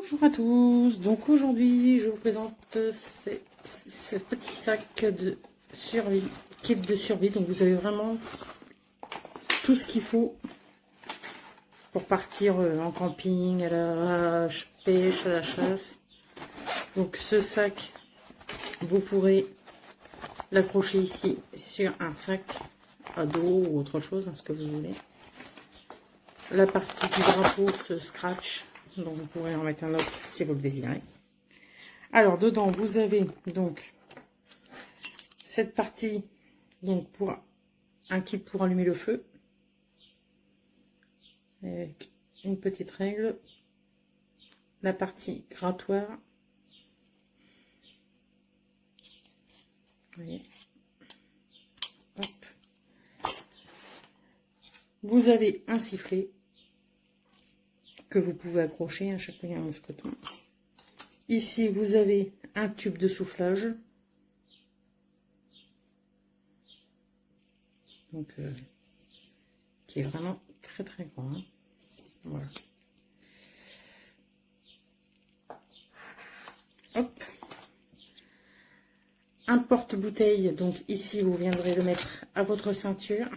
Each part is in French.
Bonjour à tous, donc aujourd'hui je vous présente ce petit sac de survie, kit de survie. Donc vous avez vraiment tout ce qu'il faut pour partir en camping, à la pêche, à la chasse. Donc ce sac, vous pourrez l'accrocher ici sur un sac à dos ou autre chose, ce que vous voulez. La partie du drapeau se scratch, donc vous pourrez en mettre un autre si vous le désirez. Alors dedans vous avez donc cette partie donc pour un kit pour allumer le feu avec une petite règle, la partie grattoir, vous voyez. Hop. Vous avez un sifflet que vous pouvez accrocher, à chaque fois il y a un mousqueton. Ici vous avez un tube de soufflage, donc qui est vraiment très très grand, hein. Voilà. Hop. Un porte-bouteille, donc ici vous viendrez le mettre à votre ceinture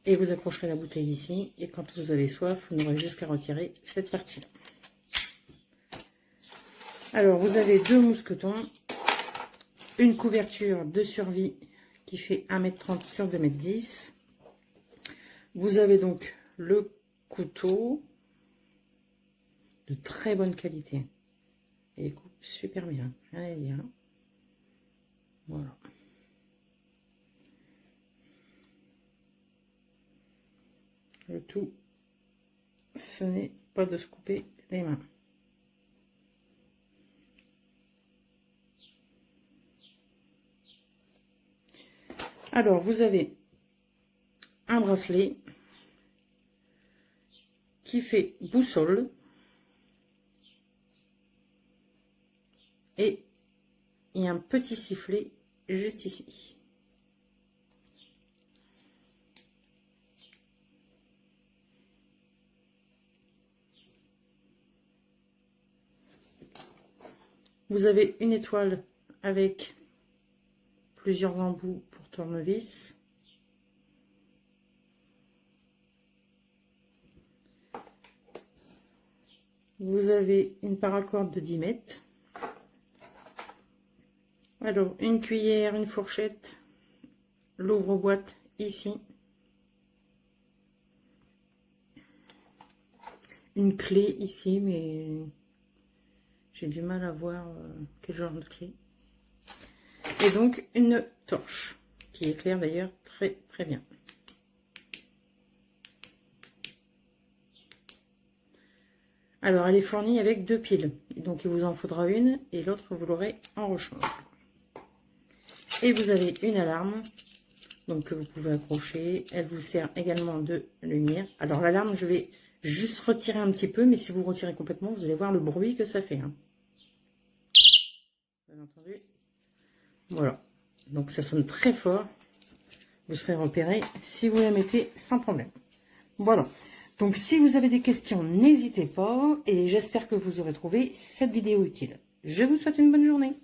et vous accrocherez la bouteille ici, et quand vous avez soif vous n'aurez juste qu'à retirer cette partie là. Alors vous avez deux mousquetons, une couverture de survie qui fait 1,30 m sur 2,10 m. Vous avez donc le couteau de très bonne qualité. Et il coupe super bien, rien à dire. Voilà. Le tout, ce n'est pas de se couper les mains. Alors, vous avez un bracelet qui fait boussole et il y a un petit sifflet juste ici. Vous avez une étoile avec plusieurs embouts pour tournevis. Vous avez une paracorde de 10 mètres. Alors, une cuillère, une fourchette, l'ouvre-boîte ici. Une clé ici, mais j'ai du mal à voir quel genre de clé. Et donc, une torche qui éclaire d'ailleurs très très bien. Alors, elle est fournie avec deux piles. Donc, il vous en faudra une et l'autre, vous l'aurez en rechange. Et vous avez une alarme donc que vous pouvez accrocher. Elle vous sert également de lumière. Alors, l'alarme, je vais juste retirer un petit peu, mais si vous retirez complètement, vous allez voir le bruit que ça fait, hein. Vous avez entendu? Voilà. Donc, ça sonne très fort. Vous serez repéré si vous la mettez sans problème. Voilà. Donc, si vous avez des questions, n'hésitez pas. Et j'espère que vous aurez trouvé cette vidéo utile. Je vous souhaite une bonne journée.